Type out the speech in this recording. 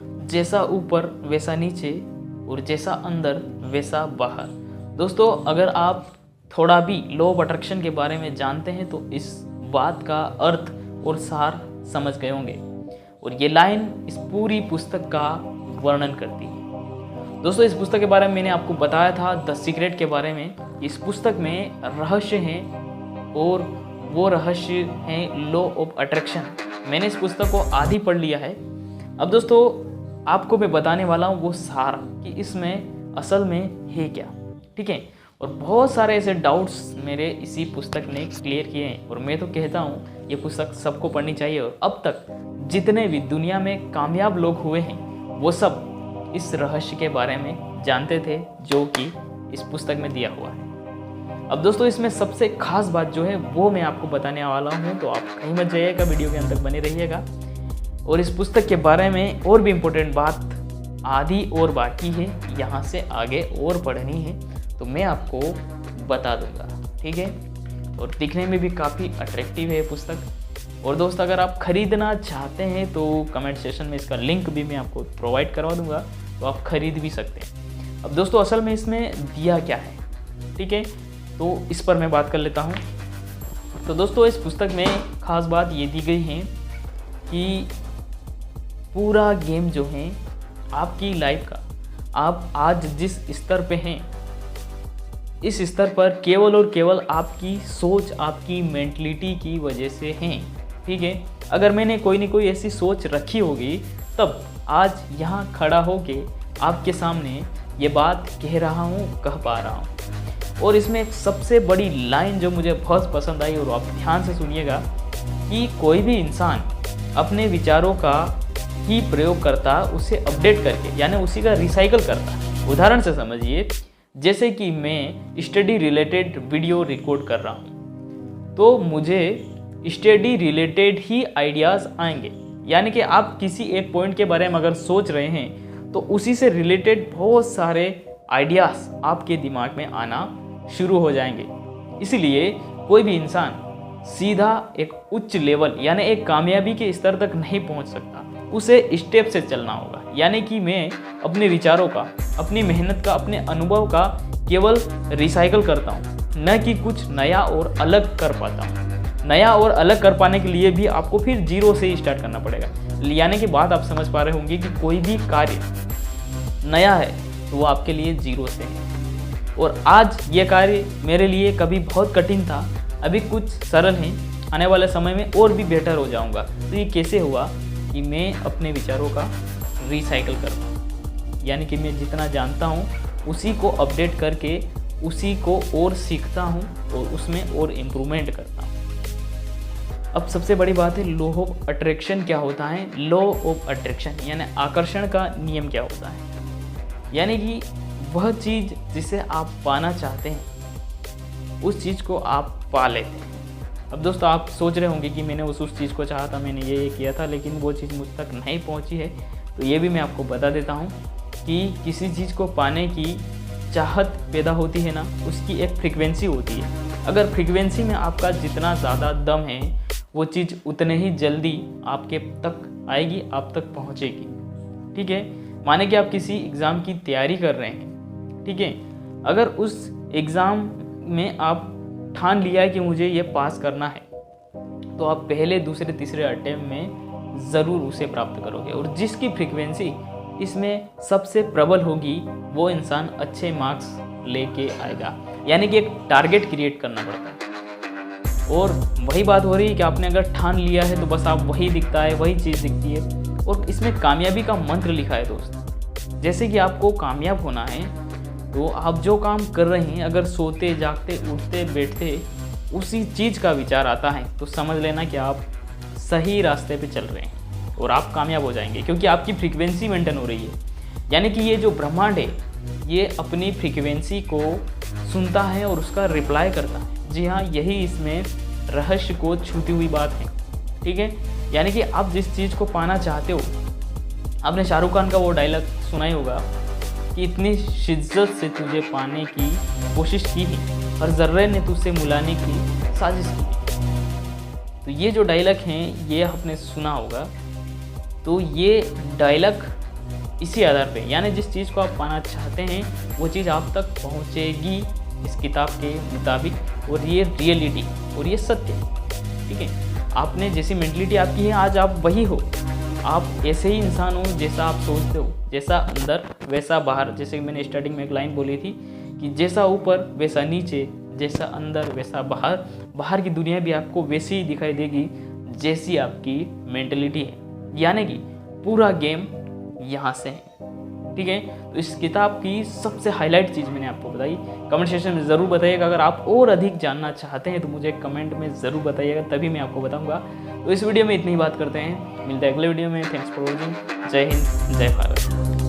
जैसा ऊपर वैसा नीचे और जैसा अंदर वैसा बाहर। दोस्तों, अगर आप थोड़ा भी लॉ ऑफ अट्रैक्शन के बारे में जानते हैं तो इस बात का अर्थ और सार समझ गए होंगे, और ये लाइन इस पूरी पुस्तक का वर्णन करती है। दोस्तों, इस पुस्तक के बारे में मैंने आपको बताया था द सीक्रेट के बारे में। इस पुस्तक में रहस्य हैं और वो रहस्य हैं लॉ ऑफ अट्रैक्शन। मैंने इस पुस्तक को आधी पढ़ लिया है। अब दोस्तों, आपको मैं बताने वाला हूँ वो सार कि इसमें असल में है क्या, ठीक है। और बहुत सारे ऐसे डाउट्स मेरे इसी पुस्तक ने क्लियर किए हैं, और मैं तो कहता हूँ ये पुस्तक सबको पढ़नी चाहिए। और अब तक जितने भी दुनिया में कामयाब लोग हुए हैं वो सब इस रहस्य के बारे में जानते थे जो कि इस पुस्तक में दिया हुआ है। अब दोस्तों, इसमें सबसे खास बात जो है वो मैं आपको बताने वाला हूँ, तो आप कहीं मत जाइएगा, वीडियो के अंत तक बने रहिएगा। और इस पुस्तक के बारे में और भी इम्पोर्टेंट बात आधी और बाकी है, यहाँ से आगे और पढ़नी है, तो मैं आपको बता दूंगा, ठीक है। और दिखने में भी काफ़ी अट्रैक्टिव है पुस्तक। और दोस्त, अगर आप ख़रीदना चाहते हैं तो कमेंट सेक्शन में इसका लिंक भी मैं आपको प्रोवाइड करवा दूंगा, तो आप ख़रीद भी सकते हैं। अब दोस्तों, असल में इसमें दिया क्या है, ठीक है, तो इस पर मैं बात कर लेता हूँ। तो दोस्तों, इस पुस्तक में ख़ास बात ये दी गई है कि पूरा गेम जो है आपकी लाइफ का, आप आज जिस स्तर पे हैं इस स्तर पर केवल और केवल आपकी सोच, आपकी मेंटलिटी की वजह से हैं, ठीक है। अगर मैंने कोई ना कोई ऐसी सोच रखी होगी तब आज यहाँ खड़ा होके आपके सामने ये बात कह रहा हूँ, कह पा रहा हूँ। और इसमें एक सबसे बड़ी लाइन जो मुझे बहुत पसंद आई, और आप ध्यान से सुनिएगा, कि कोई भी इंसान अपने विचारों का ही प्रयोग करता, उसे अपडेट करके, यानी उसी का रिसाइकल करता। उदाहरण से समझिए, जैसे कि मैं स्टडी रिलेटेड वीडियो रिकॉर्ड कर रहा हूँ तो मुझे स्टडी रिलेटेड ही आइडियाज़ आएंगे। यानी कि आप किसी एक पॉइंट के बारे में अगर सोच रहे हैं तो उसी से रिलेटेड बहुत सारे आइडियाज़ आपके दिमाग में आना शुरू हो जाएंगे। इसलिए कोई भी इंसान सीधा एक उच्च लेवल यानी एक कामयाबी के स्तर तक नहीं पहुंच सकता, उसे स्टेप से चलना होगा। यानी कि मैं अपने विचारों का, अपनी मेहनत का, अपने अनुभव का केवल रिसाइकल करता हूँ, न कि कुछ नया और अलग कर पाता हूँ। नया और अलग कर पाने के लिए भी आपको फिर जीरो से ही स्टार्ट करना पड़ेगा। यानी कि बात आप समझ पा रहे होंगे कि कोई भी कार्य नया है तो वो आपके लिए जीरो से है। और आज ये कार्य मेरे लिए कभी बहुत कठिन था, अभी कुछ सरल है, आने वाले समय में और भी बेटर हो जाऊंगा। तो ये कैसे हुआ कि मैं अपने विचारों का रिसाइकल करता हूँ, यानी कि मैं जितना जानता हूँ उसी को अपडेट करके उसी को और सीखता हूँ और उसमें और इम्प्रूवमेंट करता हूँ। अब सबसे बड़ी बात है लॉ ऑफ अट्रैक्शन क्या होता है। लॉ ऑफ अट्रैक्शन यानी आकर्षण का नियम क्या होता है, यानी कि वह चीज़ जिसे आप पाना चाहते हैं उस चीज़ को आप पा लेते हैं। अब दोस्तों, आप सोच रहे होंगे कि मैंने उस चीज़ को चाहा था, मैंने ये किया था, लेकिन वो चीज़ मुझ तक नहीं पहुंची है। तो ये भी मैं आपको बता देता हूं कि किसी चीज़ को पाने की चाहत पैदा होती है ना, उसकी एक फ्रीक्वेंसी होती है। अगर फ्रीक्वेंसी में आपका जितना ज़्यादा दम है वो चीज़ उतने ही जल्दी आपके तक आएगी, आप तक पहुँचेगी, ठीक है। माने कि आप किसी एग्ज़ाम की तैयारी कर रहे हैं, ठीक है। अगर उस एग्ज़ाम में आप ठान लिया है कि मुझे ये पास करना है तो आप पहले, दूसरे, तीसरे अटेम्प्ट में ज़रूर उसे प्राप्त करोगे। और जिसकी फ्रीक्वेंसी इसमें सबसे प्रबल होगी वो इंसान अच्छे मार्क्स लेके आएगा। यानी कि एक टारगेट क्रिएट करना पड़ता है। और वही बात हो रही है कि आपने अगर ठान लिया है तो बस आप वही दिखता है, वही चीज़ दिखती है। और इसमें कामयाबी का मंत्र लिखा है दोस्त। जैसे कि आपको कामयाब होना है तो आप जो काम कर रहे हैं, अगर सोते, जागते, उठते, बैठते उसी चीज़ का विचार आता है तो समझ लेना कि आप सही रास्ते पे चल रहे हैं और आप कामयाब हो जाएंगे, क्योंकि आपकी फ्रीक्वेंसी मेंटेन हो रही है। यानी कि ये जो ब्रह्मांड है ये अपनी फ्रीक्वेंसी को सुनता है और उसका रिप्लाई करता है। जी हाँ, यही इसमें रहस्य को छूती हुई बात है, ठीक है। यानी कि आप जिस चीज़ को पाना चाहते हो, आपने शाहरुख खान का वो डायलॉग सुना ही होगा कि इतनी शिद्दत से तुझे पाने की कोशिश की है, हर जर्रे ने तुझसे मिलाने की साजिश की। तो ये जो डायलॉग हैं ये आपने सुना होगा। तो ये डायलॉग इसी आधार पे, यानी जिस चीज़ को आप पाना चाहते हैं वो चीज़ आप तक पहुंचेगी इस किताब के मुताबिक, और ये रियलिटी और ये सत्य है। ठीक है, आपने जैसी मेंटलिटी आपकी है आज आप वही हो, आप ऐसे ही इंसान हो जैसा आप सोचते हो, जैसा अंदर वैसा बाहर। जैसे मैंने स्टार्टिंग में एक लाइन बोली थी कि जैसा ऊपर वैसा नीचे, जैसा अंदर वैसा बाहर। बाहर की दुनिया भी आपको वैसी ही दिखाई देगी जैसी आपकी मेंटलिटी है, यानी कि पूरा गेम यहाँ से है। ठीक है, तो इस किताब की सबसे हाईलाइट चीज़ मैंने आपको बताई। कमेंट सेक्शन में ज़रूर बताइएगा, अगर आप और अधिक जानना चाहते हैं तो मुझे कमेंट में ज़रूर बताइएगा, तभी मैं आपको बताऊंगा। तो इस वीडियो में इतनी ही बात करते हैं, मिलते हैं अगले वीडियो में। Thanks for watching. जय हिंद, जय भारत।